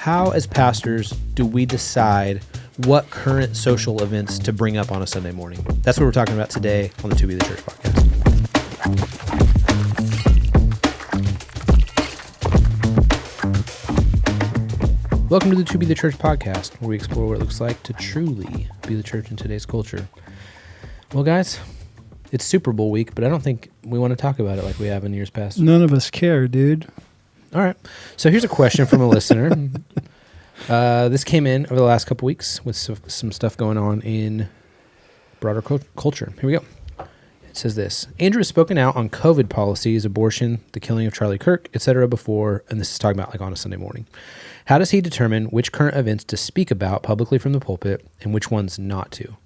how, as pastors, do we decide what current social events to bring up on a Sunday morning? That's what we're talking about today on the To Be the Church podcast. Welcome to the To Be the Church podcast, where we explore what it looks like to truly be the church in today's culture. Well, guys, it's Super Bowl week, but I don't think we want to talk about it like we have in years past. None of us care, dude. All right. So here's a question from a listener. This came in over the last couple weeks with some stuff going on in broader culture. Here we go. It says this. Andrew has spoken out on COVID policies, abortion, the killing of Charlie Kirk, etc. before, and this is talking about like on a Sunday morning. How does he determine which current events to speak about publicly from the pulpit and which ones not to?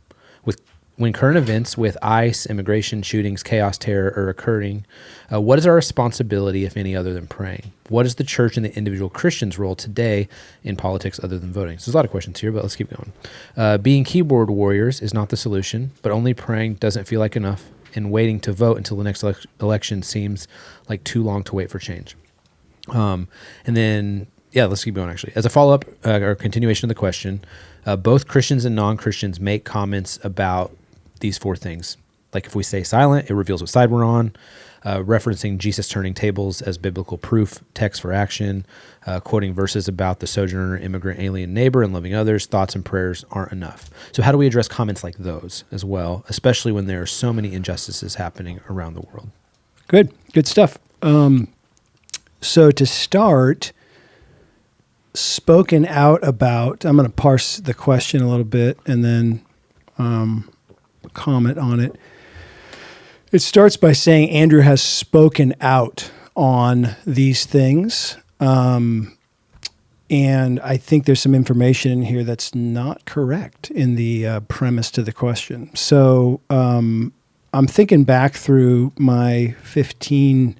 When current events with ICE, immigration, shootings, chaos, terror are occurring, what is our responsibility, if any, other than praying? What is the church and the individual Christian's role today in politics other than voting? So there's a lot of questions here, but let's keep going. Being keyboard warriors is not the solution, but only praying doesn't feel like enough, and waiting to vote until the next election seems like too long to wait for change. And then, yeah, let's keep going, actually. As a follow-up or continuation of the question, both Christians and non-Christians make comments about these four things. Like if we stay silent, it reveals what side we're on, referencing Jesus turning tables as biblical proof, text for action, quoting verses about the sojourner, immigrant, alien neighbor, and loving others, thoughts and prayers aren't enough. So how do we address comments like those as well, especially when there are so many injustices happening around the world? Good stuff. So to start, spoken out about, I'm going to parse the question a little bit and then comment on it. It starts by saying Andrew has spoken out on these things. And I think there's some information in here that's not correct in the premise to the question. So I'm thinking back through my 15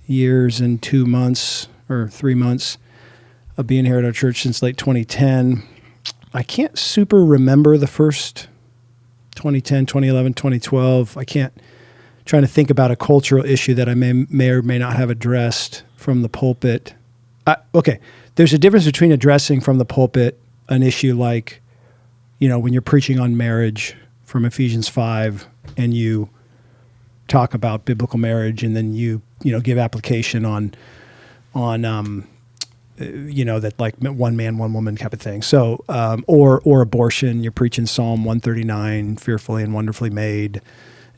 years and 2 months or 3 months of being here at our church since late 2010. I can't super remember the first 2010, 2011, 2012. Trying to think about a cultural issue that I may or may not have addressed from the pulpit. Okay, there's a difference between addressing from the pulpit an issue like, when you're preaching on marriage from Ephesians 5 and you talk about biblical marriage and then you give application on that like one man, one woman type of thing. So, or abortion, you're preaching Psalm 139, fearfully and wonderfully made,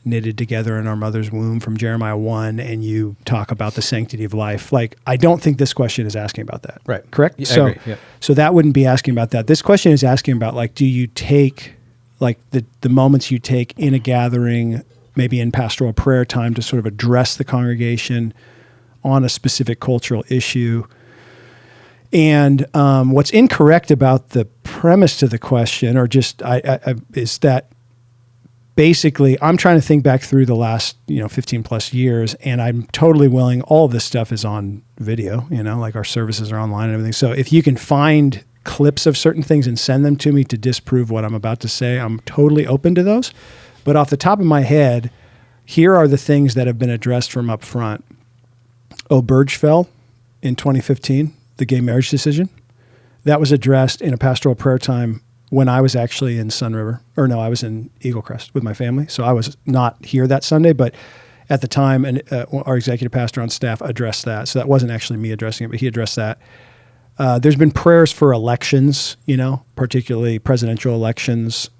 knitted together in our mother's womb from Jeremiah 1, and you talk about the sanctity of life. Like, I don't think this question is asking about that. Right. Correct? Yeah, so, I agree. Yeah. So that wouldn't be asking about that. This question is asking about, like, do you take, like, the moments you take in a gathering, maybe in pastoral prayer time, to sort of address the congregation on a specific cultural issue. And what's incorrect about the premise to the question, or just is that basically I'm trying to think back through the last 15 plus years, and I'm totally willing. All of this stuff is on video, like our services are online and everything. So if you can find clips of certain things and send them to me to disprove what I'm about to say, I'm totally open to those. But off the top of my head, here are the things that have been addressed from up front. Obergefell in 2015. The gay marriage decision, that was addressed in a pastoral prayer time when I was actually in Sun River, I was in Eagle Crest with my family. So I was not here that Sunday, but at the time, and our executive pastor on staff addressed that. So that wasn't actually me addressing it, but he addressed that. There's been prayers for elections, particularly presidential elections,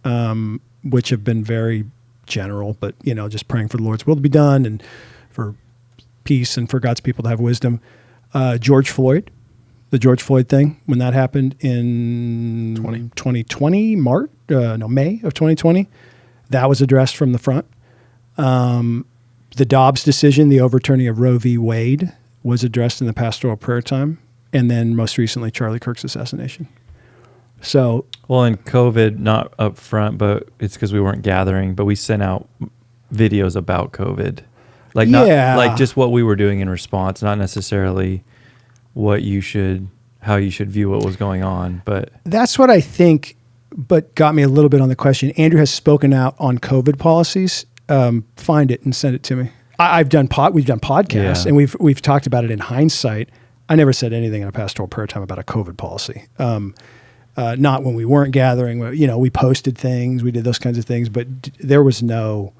which have been very general, but, just praying for the Lord's will to be done and for peace and for God's people to have wisdom. George Floyd. The George Floyd thing, when that happened in 2020, May of 2020, that was addressed from the front. The Dobbs decision, the overturning of Roe v. Wade, was addressed in the pastoral prayer time. And then most recently, Charlie Kirk's assassination. So, well, in COVID, not up front, but it's because we weren't gathering, but we sent out videos about COVID. Not like just what we were doing in response, not necessarily how you should view what was going on. But that's what I think, but got me a little bit on the question. Andrew has spoken out on COVID policies. Find it and send it to me. We've done podcasts and we've talked about it in hindsight. I never said anything in a pastoral prayer time about a COVID policy. Not when we weren't gathering. We posted things, we did those kinds of things, but there was no.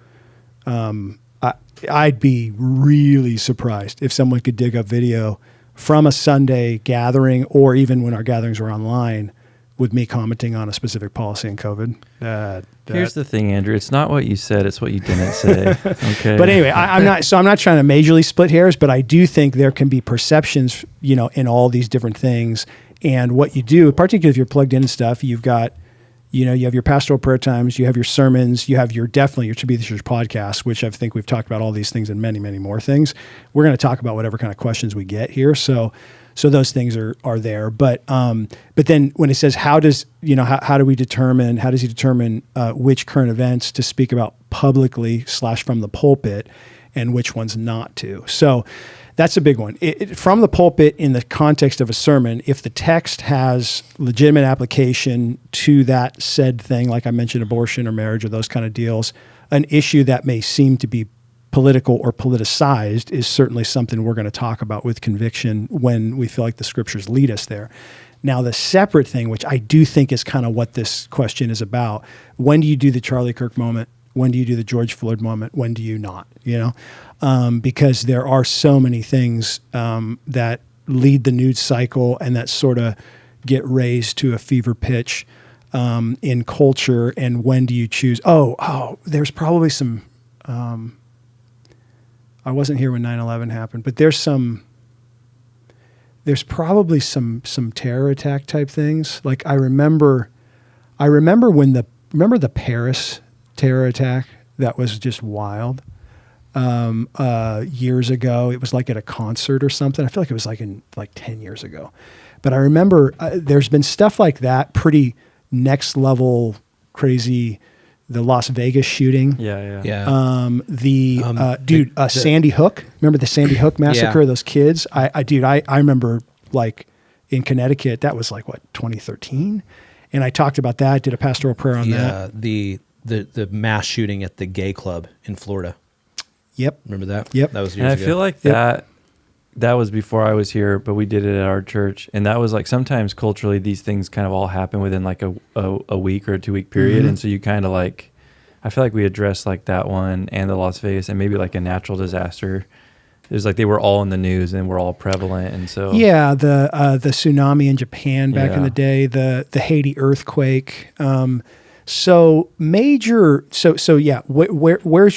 I'd be really surprised if someone could dig up video from a Sunday gathering, or even when our gatherings were online, with me commenting on a specific policy in COVID. Here's the thing, Andrew. It's not what you said; it's what you didn't say. Okay. But anyway, I'm not trying to majorly split hairs, but I do think there can be perceptions, in all these different things. And what you do, particularly if you're plugged in and stuff, you've got, you have your pastoral prayer times, you have your sermons, you have your To Be the Church podcast, which I think we've talked about all these things and many, many more things. We're going to talk about whatever kind of questions we get here. So those things are there. But then when it says, how does he determine which current events to speak about publicly / from the pulpit and which ones not to? So that's a big one. From the pulpit, in the context of a sermon, if the text has legitimate application to that said thing, like I mentioned, abortion or marriage or those kind of deals, an issue that may seem to be political or politicized is certainly something we're going to talk about with conviction when we feel like the scriptures lead us there. Now, the separate thing, which I do think is kind of what this question is about, when do you do the Charlie Kirk moment? When do you do the George Floyd moment? When do you not? Because there are so many things that lead the news cycle and that sort of get raised to a fever pitch in culture. And when do you choose? There's probably some. I wasn't here when 9/11 happened, but there's probably some terror attack type things. Like I remember when the Paris terror attack that was just wild years ago. It was like at a concert or something. I feel like it was like 10 years ago. But I remember there's been stuff like that, pretty next level crazy. The Las Vegas shooting. Yeah. Sandy Hook. Remember the Sandy Hook massacre of those kids? I remember like in Connecticut, that was 2013. And I talked about that, did a pastoral prayer on that. The mass shooting at the gay club in Florida. Yep. Remember that? Yep. That was years ago. I feel like that was before I was here, but we did it at our church. And that was sometimes culturally these things kind of all happen within a week or a 2 week period. Mm-hmm. And so you kind of I feel like we addressed that one and the Las Vegas and maybe a natural disaster. It was they were all in the news and were all prevalent. And so, yeah, the tsunami in Japan back in the day, the Haiti earthquake. So where's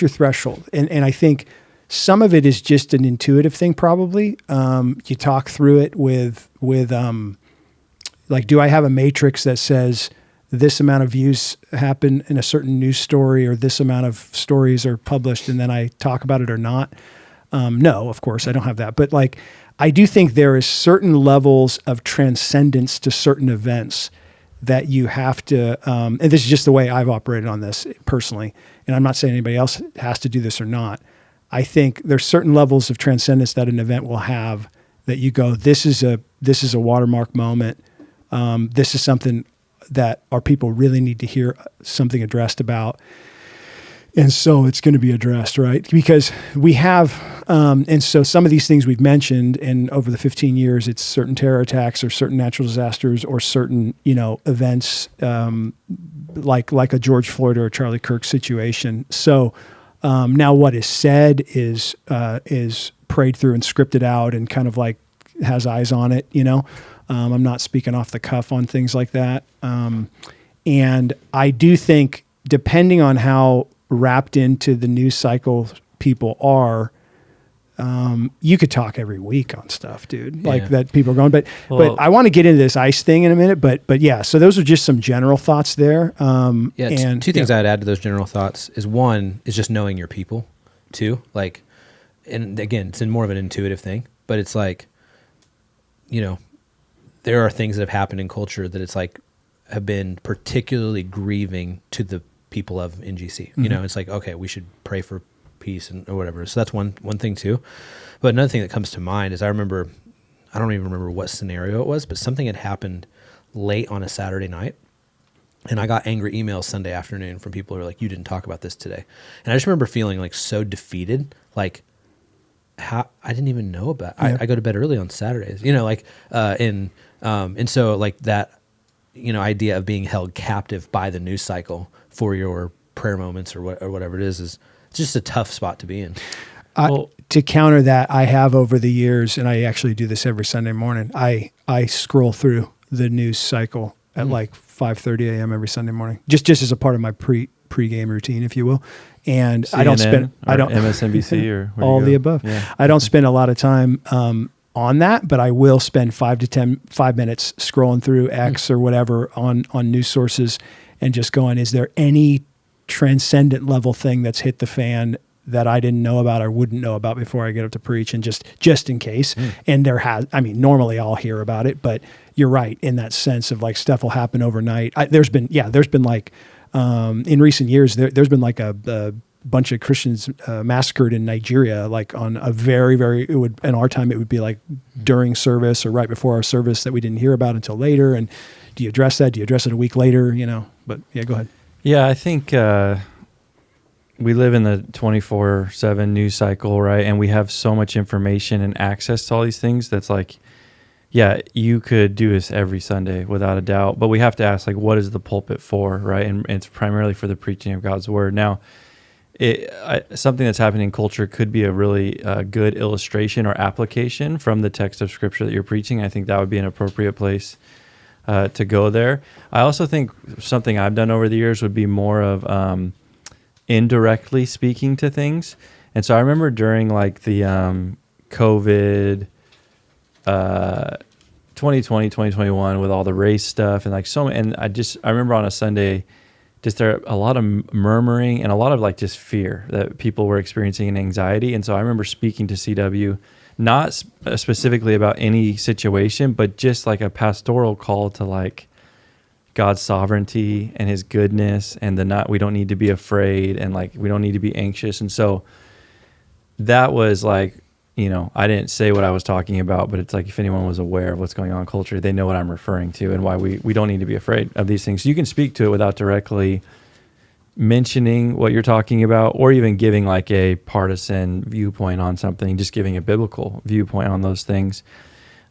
your threshold? And I think some of it is just an intuitive thing, probably. You talk through it with do I have a matrix that says this amount of views happen in a certain news story or this amount of stories are published and then I talk about it or not? No, of course, I don't have that. But I do think there is certain levels of transcendence to certain events that you have to, and this is just the way I've operated on this personally, and I'm not saying anybody else has to do this or not. I think there's certain levels of transcendence that an event will have that you go, this is a watermark moment. This is something that our people really need to hear something addressed about. And so it's going to be addressed, right? Because we have, and so some of these things we've mentioned, and over the 15 years, it's certain terror attacks or certain natural disasters or certain, events like a George Floyd or a Charlie Kirk situation. So now what is said is prayed through and scripted out and kind of has eyes on it, I'm not speaking off the cuff on things like that. And I do think, depending on how wrapped into the news cycle people are, you could talk every week on stuff, dude, that people are going, but I want to get into this ICE thing in a minute, but yeah, so those are just some general thoughts there. And two things I'd add to those general thoughts is, one is just knowing your people. Two, and again, it's more of an intuitive thing, but it's there are things that have happened in culture that it's have been particularly grieving to the people of NGC. Mm-hmm. It's okay, we should pray for peace or whatever. So that's one thing too. But another thing that comes to mind is I don't even remember what scenario it was, but something had happened late on a Saturday night. And I got angry emails Sunday afternoon from people who were you didn't talk about this today. And I just remember feeling so defeated, how I didn't even know about. Yeah. I go to bed early on Saturdays, and so like that, idea of being held captive by the news cycle for your prayer moments or whatever it is it's just a tough spot to be in. To counter that, I have over the years, and I actually do this every Sunday morning. I scroll through the news cycle at like 5:30 a.m. every Sunday morning, just as a part of my pre-game routine, if you will. And CNN I don't MSNBC or all the above. Yeah. I don't spend a lot of time on that, but I will spend 5 minutes scrolling through X or whatever on news sources and just going, is there any transcendent level thing that's hit the fan that I didn't know about or wouldn't know about before I get up to preach, and just in case. And normally I'll hear about it, but you're right in that sense of like stuff will happen overnight. There's been like, in recent years, there's been like a bunch of Christians massacred in Nigeria, like on a very, very, in our time, it would be like during service or right before our service that we didn't hear about until later. And do you address that? Do you address it a week later? But yeah, go ahead. Yeah, I think we live in the 24/7 news cycle, right? And we have so much information and access to all these things that's like, yeah, you could do this every Sunday without a doubt, but we have to ask, like, what is the pulpit for, right? And it's primarily for the preaching of God's word. Now, something that's happening in culture could be a really good illustration or application from the text of Scripture that you're preaching. I think that would be an appropriate place to go there. I also think something I've done over the years would be more of indirectly speaking to things. And so I remember during like the COVID 2020, 2021 with all the race stuff and like and I remember on a Sunday, just there a lot of murmuring and a lot of like just fear that people were experiencing and anxiety. And so I remember speaking to CW, not specifically about any situation, but just like a pastoral call to like God's sovereignty and his goodness, and we don't need to be afraid, and like we don't need to be anxious. And so that was like, I didn't say what I was talking about, but it's like if anyone was aware of what's going on in culture, they know what I'm referring to and why we don't need to be afraid of these things. So you can speak to it without directly mentioning what you're talking about, or even giving like a partisan viewpoint on something, just giving a biblical viewpoint on those things.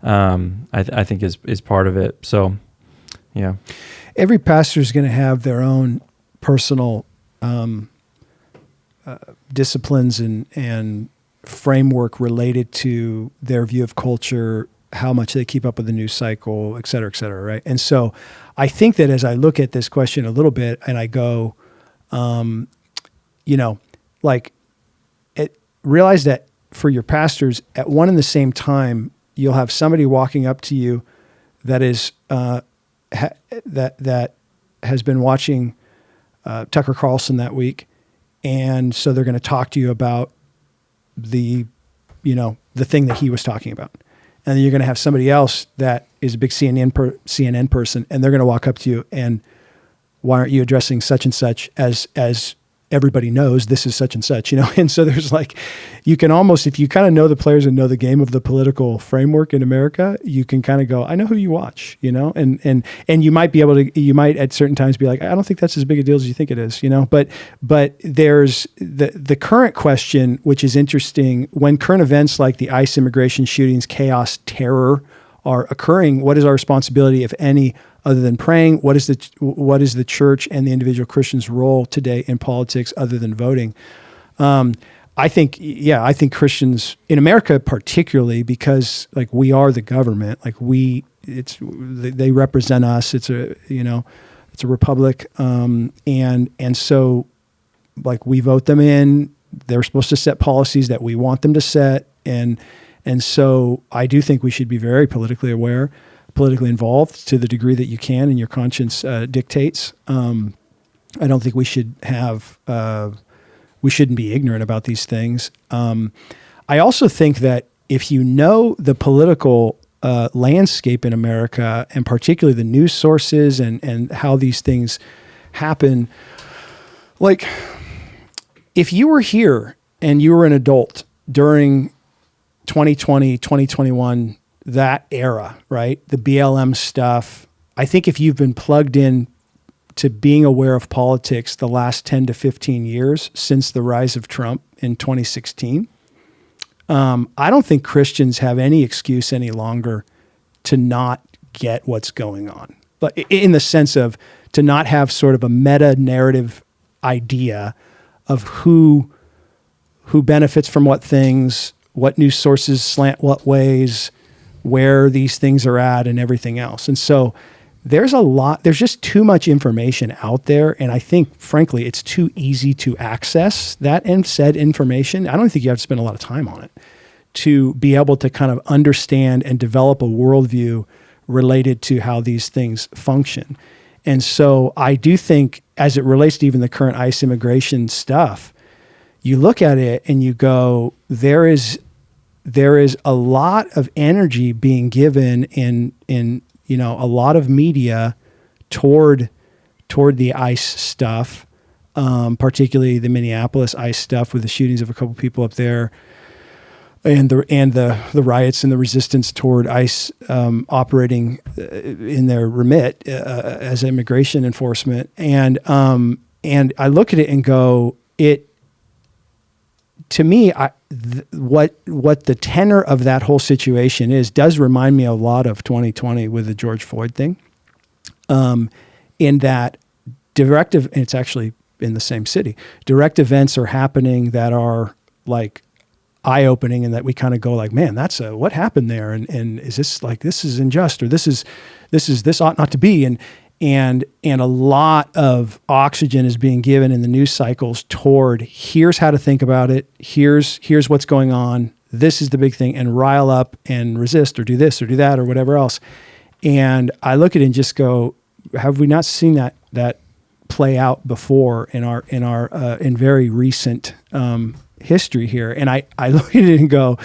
I think is part of it. So, yeah. Every pastor is going to have their own personal disciplines and framework related to their view of culture, how much they keep up with the news cycle, et cetera, right? And so I think that as I look at this question a little bit and I go, realize that for your pastors, at one and the same time, you'll have somebody walking up to you that is that has been watching Tucker Carlson that week, and so they're going to talk to you about the thing that he was talking about. And then you're going to have somebody else that is a big CNN person, and they're going to walk up to you and, why aren't you addressing such and such as everybody knows this is such and such, And so there's like, you can almost, if you kind of know the players and know the game of the political framework in America, you can kind of go, I know who you watch, and you might be able to, you might at certain times be like, I don't think that's as big a deal as you think it is, but there's the current question, which is interesting. When current events like the ICE immigration shootings, chaos, terror are occurring, what is our responsibility, if any, other than praying? What is the church and the individual Christian's role today in politics other than voting? I think Christians in America, particularly because like we are the government, like they represent us. It's a republic, and so like we vote them in. They're supposed to set policies that we want them to set, and so I do think we should be very politically aware, politically involved to the degree that you can and your conscience dictates. I don't think we should we shouldn't be ignorant about these things. I also think that if you know the political landscape in America, and particularly the news sources and how these things happen, like if you were here and you were an adult during 2020, 2021, that era, right? The BLM stuff. I think if you've been plugged in to being aware of politics the last 10 to 15 years since the rise of Trump in 2016, I don't think Christians have any excuse any longer to not get what's going on. But in the sense of to not have sort of a meta narrative idea of who benefits from what things, what news sources slant what ways, where these things are at, and everything else. And so there's just too much information out there. And I think, frankly, it's too easy to access that and said information. I don't think you have to spend a lot of time on it to be able to kind of understand and develop a worldview related to how these things function. And so I do think, as it relates to even the current ICE immigration stuff, you look at it and you go, there is a lot of energy being given in a lot of media toward the ICE stuff, particularly the Minneapolis ICE stuff with the shootings of a couple people up there, and the riots and the resistance toward ICE operating in their remit as immigration enforcement. And I look at it and go, to me, what the tenor of that whole situation does remind me a lot of 2020 with the George Floyd thing, in that and it's actually in the same city, direct events are happening that are like eye-opening, and that we kind of go like, man, what happened there? And is this like, this is unjust, or this ought not to be. And a lot of oxygen is being given in the news cycles toward, here's how to think about it. Here's what's going on. This is the big thing, and rile up and resist, or do this or do that or whatever else. And I look at it and just go, have we not seen that play out before in very recent history here? And I look at it and go,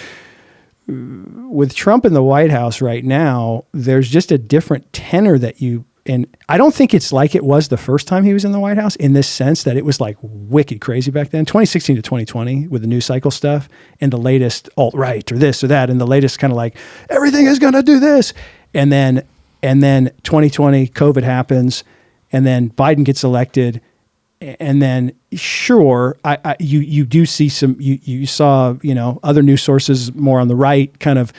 with Trump in the White House right now, there's just a different tenor and I don't think it's like it was the first time he was in the White House, in this sense that it was like wicked crazy back then, 2016 to 2020 with the news cycle stuff and the latest alt-right or this or that, and the latest kind of like, everything is going to do this. And then 2020, COVID happens, and then Biden gets elected. And then, sure, you do see you saw, other news sources more on the right kind of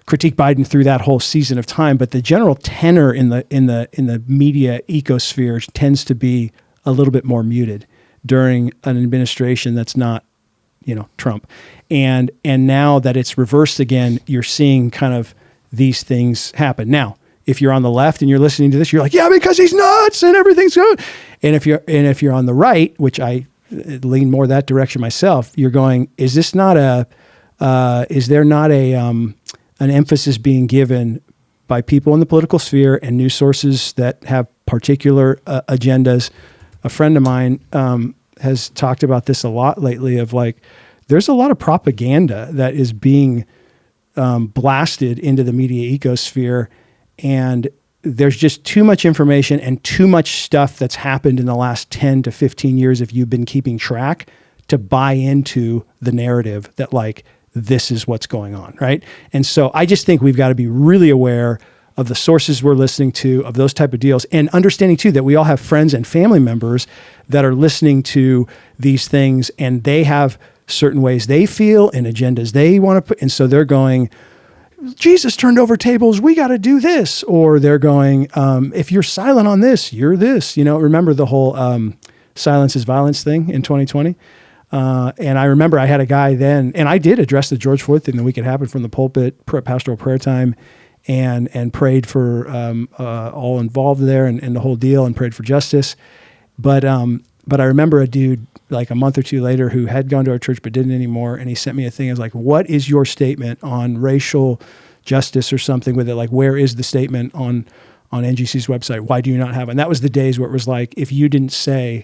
critique Biden through that whole season of time, but the general tenor in the media ecosphere tends to be a little bit more muted during an administration that's not, Trump. And now that it's reversed again, you're seeing kind of these things happen. Now, if you're on the left and you're listening to this, you're like, yeah, because he's nuts and everything's good. And if you're on the right, which I lean more that direction myself, you're going, is there not an emphasis being given by people in the political sphere and news sources that have particular agendas? A friend of mine has talked about this a lot lately, of like, there's a lot of propaganda that is being blasted into the media ecosphere, and there's just too much information and too much stuff that's happened in the last 10 to 15 years, if you've been keeping track, to buy into the narrative that like, this is what's going on, right? And so I just think we've got to be really aware of the sources we're listening to, of those type of deals, and understanding too that we all have friends and family members that are listening to these things, and they have certain ways they feel and agendas they want to put. And so they're going, Jesus turned over tables, we got to do this. Or they're going, if you're silent on this, you're this. Remember the whole silence is violence thing in 2020? And I remember I had a guy then, and I did address the George Floyd thing the week it happened from the pulpit, pastoral prayer time, and prayed for all involved there and the whole deal, and prayed for justice. But I remember a dude like a month or two later who had gone to our church but didn't anymore, and he sent me a thing. I was like, what is your statement on racial justice or something with it? Like, where is the statement on NGC's website? Why do you not have it? And that was the days where it was like, if you didn't send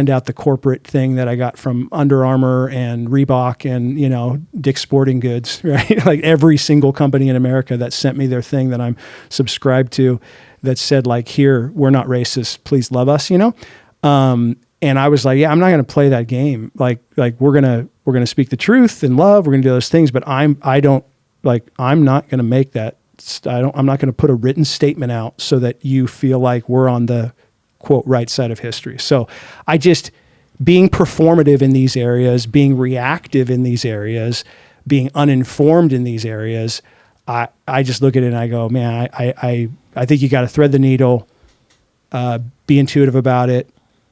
out the corporate thing that I got from Under Armour and Reebok and, Dick's Sporting Goods, right? Like every single company in America that sent me their thing that I'm subscribed to that said like, here, we're not racist, please love us, And I was like, yeah, I'm not going to play that game. Like we're going to speak the truth and love. We're going to do those things, but I'm not going to make that. I'm not going to put a written statement out so that you feel like we're on the quote right side of history. So I just, being performative in these areas, being reactive in these areas, being uninformed in these areas, I just look at it and I go, man, I think you got to thread the needle, be intuitive about it,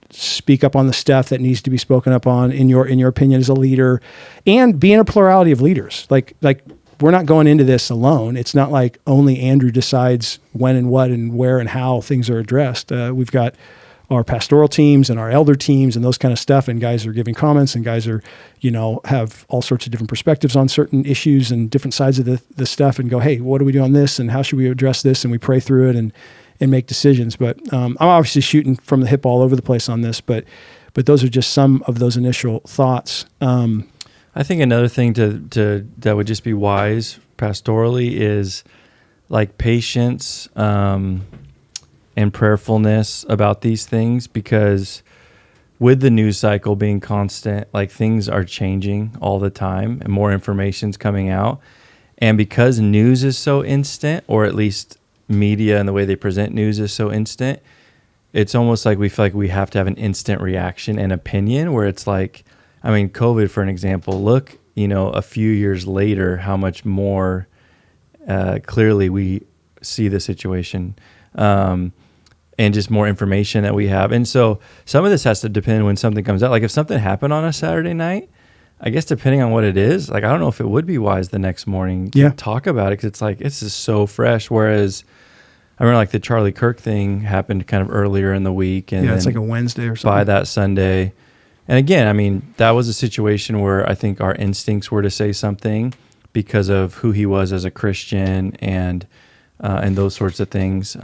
speak up on the stuff that needs to be spoken up on in your opinion as a leader, and be in a plurality of leaders. Like we're not going into this alone. It's not like only Andrew decides when and what and where and how things are addressed. We've got our pastoral teams and our elder teams and those kind of stuff, and guys are giving comments, and guys are, have all sorts of different perspectives on certain issues and different sides of the stuff, and go, hey, what do we do on this, and how should we address this? And we pray through it and make decisions. But I'm obviously shooting from the hip all over the place on this, but those are just some of those initial thoughts. I think another thing to that would just be wise pastorally is like patience and prayerfulness about these things, because with the news cycle being constant, like things are changing all the time and more information's coming out. And because news is so instant, or at least media and the way they present news is so instant, it's almost like we feel like we have to have an instant reaction and opinion, where it's like, I mean, COVID, for an example, look, a few years later, how much more clearly we see the situation, and just more information that we have. And so some of this has to depend when something comes out. Like if something happened on a Saturday night, I guess depending on what it is, like I don't know if it would be wise the next morning to talk about it, because it's like, it's just so fresh. Whereas I remember like the Charlie Kirk thing happened kind of earlier in the week. And it's like a Wednesday or something. By that Sunday. And again, I mean, that was a situation where I think our instincts were to say something because of who he was as a Christian and those sorts of things.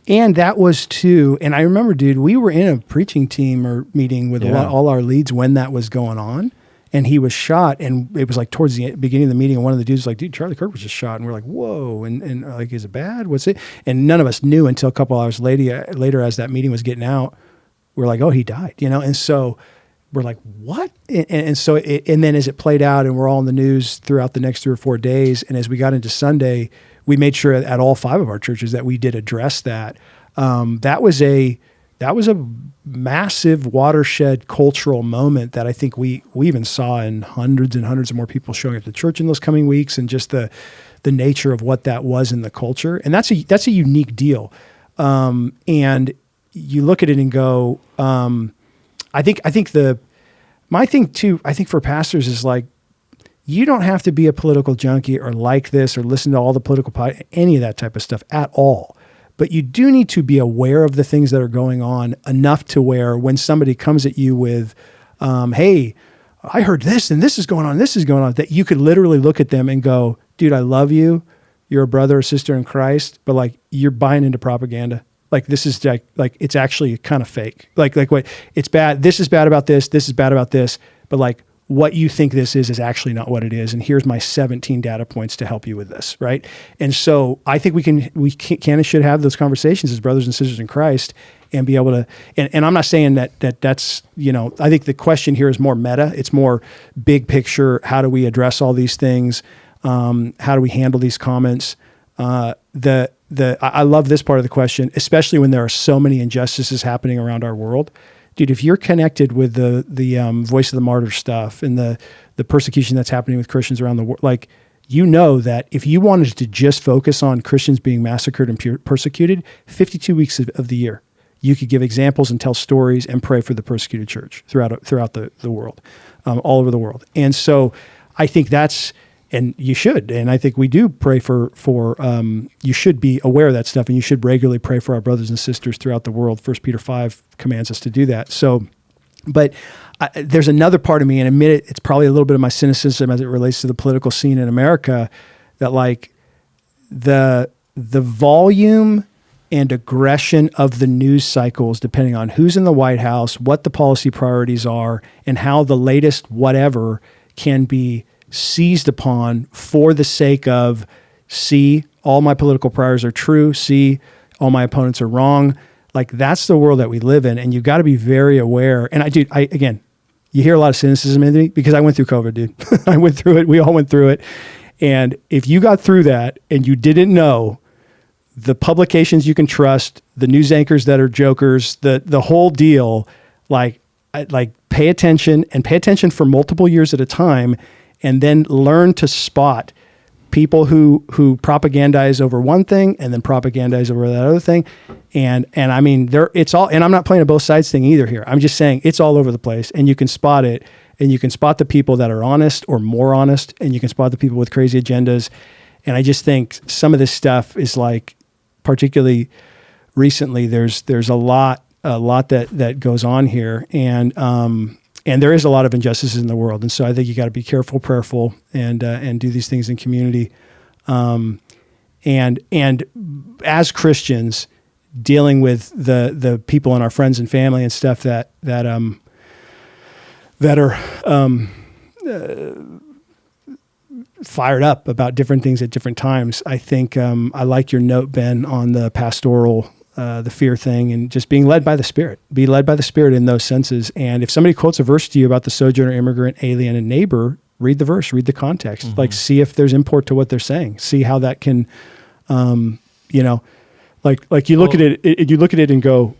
And that was too, and I remember, dude, we were in a preaching team or meeting with all our leads when that was going on, and he was shot, and it was like towards the beginning of the meeting, and one of the dudes was like, dude, Charlie Kirk was just shot, and we're like, whoa, and like, is it bad? What's it? And none of us knew until a couple hours later as that meeting was getting out, we're like, oh, he died, and so we're like, what? And so, and then as it played out, and we're all in the news throughout the next 3 or 4 days, and as we got into Sunday, we made sure at all 5 of our churches that we did address that. That was a massive watershed cultural moment that I think we even saw in hundreds and hundreds of more people showing up to church in those coming weeks, and just the nature of what that was in the culture. And that's a unique deal. And you look at it and go, I think my thing too, I think for pastors is like, you don't have to be a political junkie or like this or listen to all the political any of that type of stuff at all. But you do need to be aware of the things that are going on enough to where when somebody comes at you with, hey, I heard this and this is going on, that you could literally look at them and go, dude, I love you. You're a brother or sister in Christ, but like you're buying into propaganda. Like this is like it's actually kind of fake. Like what it's bad. This is bad about this. This is bad about this. But like what you think this is actually not what it is. And here's my 17 data points to help you with this, right? And so I think we can and should have those conversations as brothers and sisters in Christ and be able to. And I'm not saying that's I think the question here is more meta. It's more big picture. How do we address all these things? How do we handle these comments? I love this part of the question, especially when there are so many injustices happening around our world. Dude, if you're connected with the Voice of the Martyr stuff and the persecution that's happening with Christians around the world, like, that if you wanted to just focus on Christians being massacred and persecuted, 52 weeks of the year, you could give examples and tell stories and pray for the persecuted church throughout the world, all over the world. And so I think that's, and you should, and I think we do pray for you should be aware of that stuff, and you should regularly pray for our brothers and sisters throughout the world. 1 Peter 5 commands us to do that. So, but there's another part of me, and admit it, it's probably a little bit of my cynicism as it relates to the political scene in America, that like the volume and aggression of the news cycles, depending on who's in the White House, what the policy priorities are, and how the latest whatever can be seized upon for the sake of, see, all my political priorities are true, see, all my opponents are wrong. Like, that's the world that we live in, and you've got to be very aware. And again, you hear a lot of cynicism in me because I went through COVID, dude. I went through it. We all went through it. And if you got through that and you didn't know the publications you can trust, the news anchors that are jokers, the whole deal, like, like pay attention for multiple years at a time, and then learn to spot people who propagandize over one thing and then propagandize over that other thing. And I mean, it's all, and I'm not playing a both sides thing either here. I'm just saying it's all over the place, and you can spot it, and you can spot the people that are honest or more honest, and you can spot the people with crazy agendas. And I just think some of this stuff is like, particularly recently, there's a lot that goes on here. And there is a lot of injustices in the world. And so I think you got to be careful, prayerful, and do these things in community. And as Christians, dealing with the people and our friends and family and stuff that are fired up about different things at different times. I think I like your note, Ben, on the pastoral, the fear thing, and just being led by the Spirit. Be led by the Spirit in those senses. And if somebody quotes a verse to you about the sojourner, immigrant, alien, and neighbor, read the verse, read the context. Mm-hmm. Like, see if there's import to what they're saying. See how that can, like you look at it and go,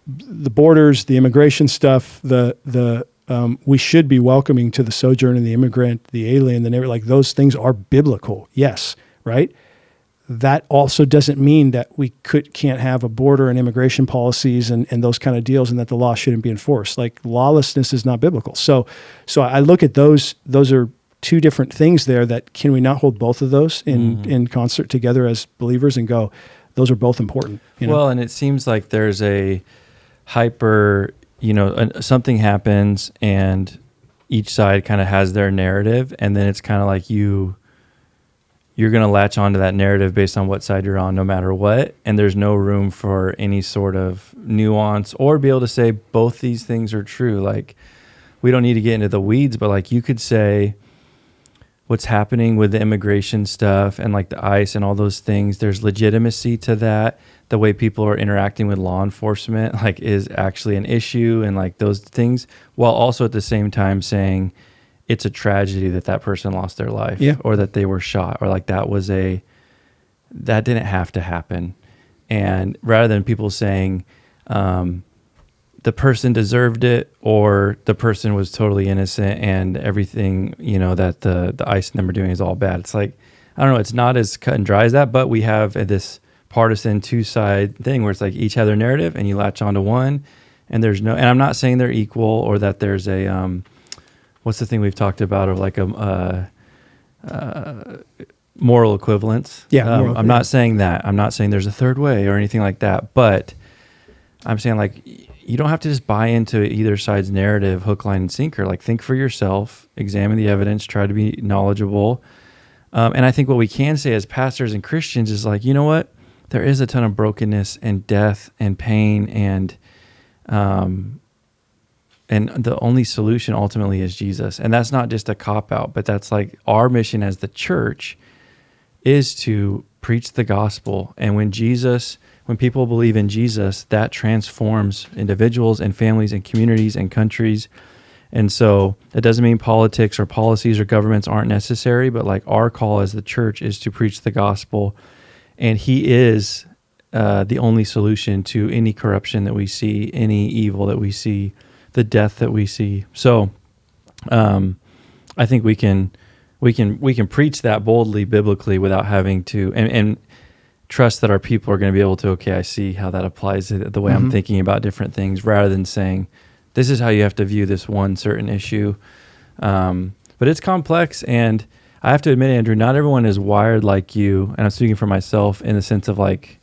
the borders, the immigration stuff, we should be welcoming to the sojourner, the immigrant, the alien, the neighbor. Like, those things are biblical. Yes, right? That also doesn't mean that we can't have a border and immigration policies and those kind of deals, and that the law shouldn't be enforced. Like, lawlessness is not biblical. So I look at those are two different things there. That can we not hold both of those in concert together as believers and go, those are both important. Well, and it seems like there's a hyper, something happens and each side kind of has their narrative, and then it's kind of like you're going to latch onto that narrative based on what side you're on, no matter what. And there's no room for any sort of nuance or be able to say both these things are true. Like, we don't need to get into the weeds, but like, you could say what's happening with the immigration stuff and like the ICE and all those things, there's legitimacy to that. The way people are interacting with law enforcement, like, is actually an issue, and like those things, while also at the same time saying, it's a tragedy that person lost their life, or that they were shot, or like that didn't have to happen. And rather than people saying the person deserved it, or the person was totally innocent and everything, that the ICE and them are doing is all bad. It's like, I don't know, it's not as cut and dry as that, but we have this partisan two-side thing where it's like each have their narrative and you latch onto one, and and I'm not saying they're equal, or that there's a, what's the thing we've talked about of like a moral equivalence? Yeah. I'm not saying that. I'm not saying there's a third way or anything like that. But I'm saying, like, you don't have to just buy into either side's narrative, hook, line, and sinker. Like, think for yourself, examine the evidence, try to be knowledgeable. And I think what we can say as pastors and Christians is like, you know what? There is a ton of brokenness and death and pain, and the only solution ultimately is Jesus. And that's not just a cop-out, but that's like our mission as the church is to preach the gospel. And when people believe in Jesus, that transforms individuals and families and communities and countries. And so that doesn't mean politics or policies or governments aren't necessary, but like, our call as the church is to preach the gospel. And he is the only solution to any corruption that we see, any evil that we see, the death that we see. So I think we can preach that boldly biblically without having to, and trust that our people are going to be able to, okay, I see how that applies to the way I'm thinking about different things, rather than saying, this is how you have to view this one certain issue. But it's complex, and I have to admit, Andrew, not everyone is wired like you, and I'm speaking for myself in the sense of like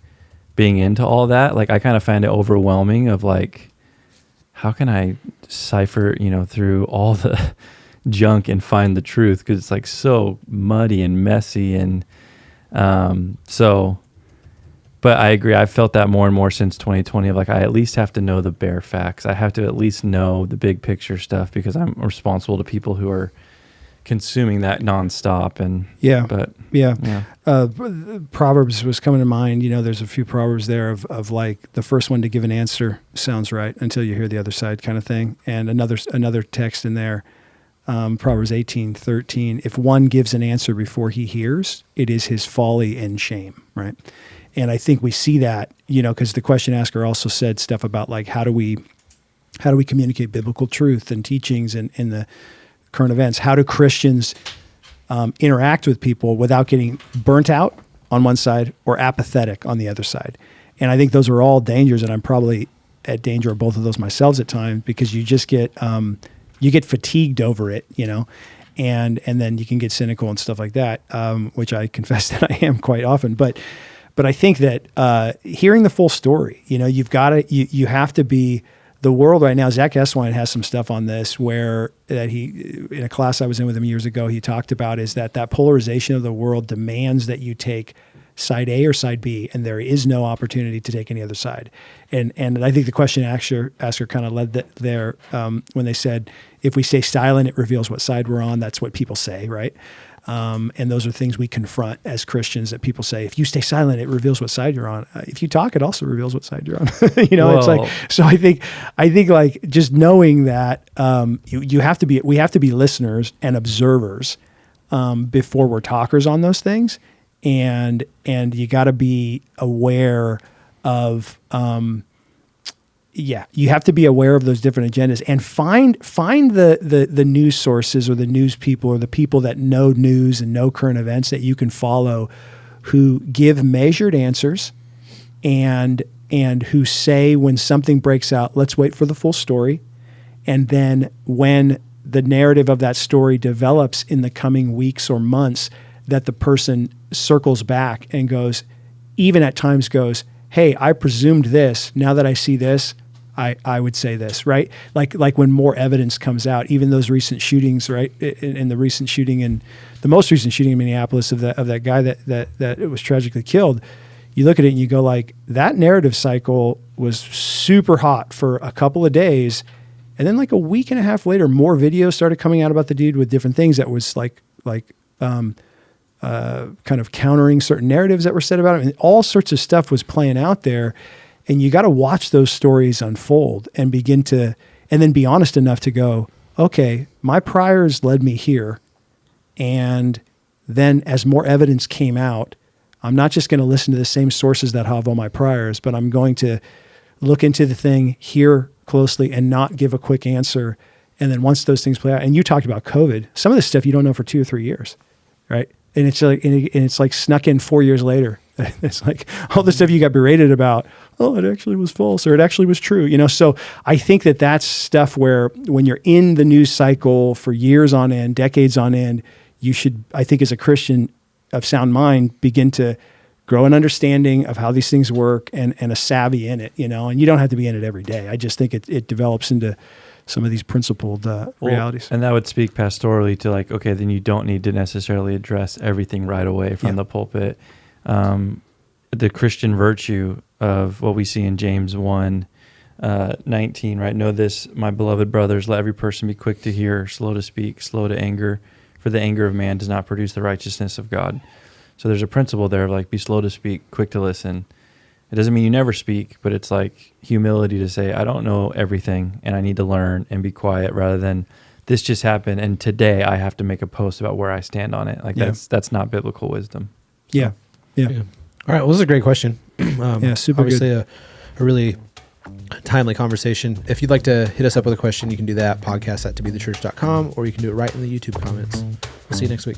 being into all that. Like, I kind of find it overwhelming of like, how can I cipher, through all the junk and find the truth? Because it's like so muddy and messy. And but I agree. I've felt that more and more since 2020 of like, I at least have to know the bare facts. I have to at least know the big picture stuff, because I'm responsible to people who are consuming that nonstop. And Proverbs was coming to mind. There's a few Proverbs there of like, the first one to give an answer sounds right until you hear the other side, kind of thing. And another text in there, Proverbs 18:13. If one gives an answer before he hears, it is his folly and shame, right? And I think we see that, because the question asker also said stuff about like, how do we How do we communicate biblical truth and teachings in the current events? How do Christians interact with people without getting burnt out on one side or apathetic on the other side? And I think those are all dangers, and I'm probably at danger of both of those myself at times, because you just get you get fatigued over it, and then you can get cynical and stuff like that, which I confess that I am quite often. But I think that hearing the full story, you've got to you have to be. The world right now, Zach Eswine has some stuff on this where that he, in a class I was in with him years ago, he talked about is that polarization of the world demands that you take side A or side B, and there is no opportunity to take any other side. And I think the question asker kind of led there when they said, if we stay silent, it reveals what side we're on. That's what people say, right? And those are things we confront as Christians, that people say, if you stay silent, it reveals what side you're on. If you talk, it also reveals what side you're on. It's like, so I think like just knowing that we have to be listeners and observers before we're talkers on those things. And you got to be aware of, you have to be aware of those different agendas and find the news sources or the news people or the people that know news and know current events that you can follow, who give measured answers and who say when something breaks out, let's wait for the full story. And then when the narrative of that story develops in the coming weeks or months, that the person circles back and goes, even at times goes, hey, I presumed this. Now that I see this, I would say this, right? Like when more evidence comes out, even those recent shootings, right? In the recent shooting in the most recent shooting in Minneapolis of that guy that was tragically killed, you look at it and you go like, that narrative cycle was super hot for a couple of days. And then like a week and a half later, more videos started coming out about the dude with different things that was kind of countering certain narratives that were said about him. And all sorts of stuff was playing out there. And you got to watch those stories unfold and and then be honest enough to go, okay, my priors led me here. And then as more evidence came out, I'm not just going to listen to the same sources that have all my priors, but I'm going to look into the thing, hear closely, and not give a quick answer. And then once those things play out, and you talked about COVID, some of this stuff you don't know for 2 or 3 years, right? And it's like snuck in 4 years later. It's like all the stuff you got berated about, oh, it actually was false, or it actually was true. So I think that that's stuff where when you're in the news cycle for years on end, decades on end, you should, I think as a Christian of sound mind, begin to grow an understanding of how these things work and a savvy in it, and you don't have to be in it every day. I just think it develops into some of these principled realities. And that would speak pastorally to like, okay, then you don't need to necessarily address everything right away from the pulpit. The Christian virtue of what we see in James 1:19, right? Know this, my beloved brothers, let every person be quick to hear, slow to speak, slow to anger, for the anger of man does not produce the righteousness of God. So there's a principle there of like, be slow to speak, quick to listen. It doesn't mean you never speak, but it's like humility to say, I don't know everything and I need to learn and be quiet, rather than this just happened and today I have to make a post about where I stand on it. Like that's not biblical wisdom. So. Yeah. All right. Well, this is a great question. Super obviously good. a really timely conversation. If you'd like to hit us up with a question, you can do that, podcast@tobethechurch.com, or you can do it right in the YouTube comments. We'll see you next week.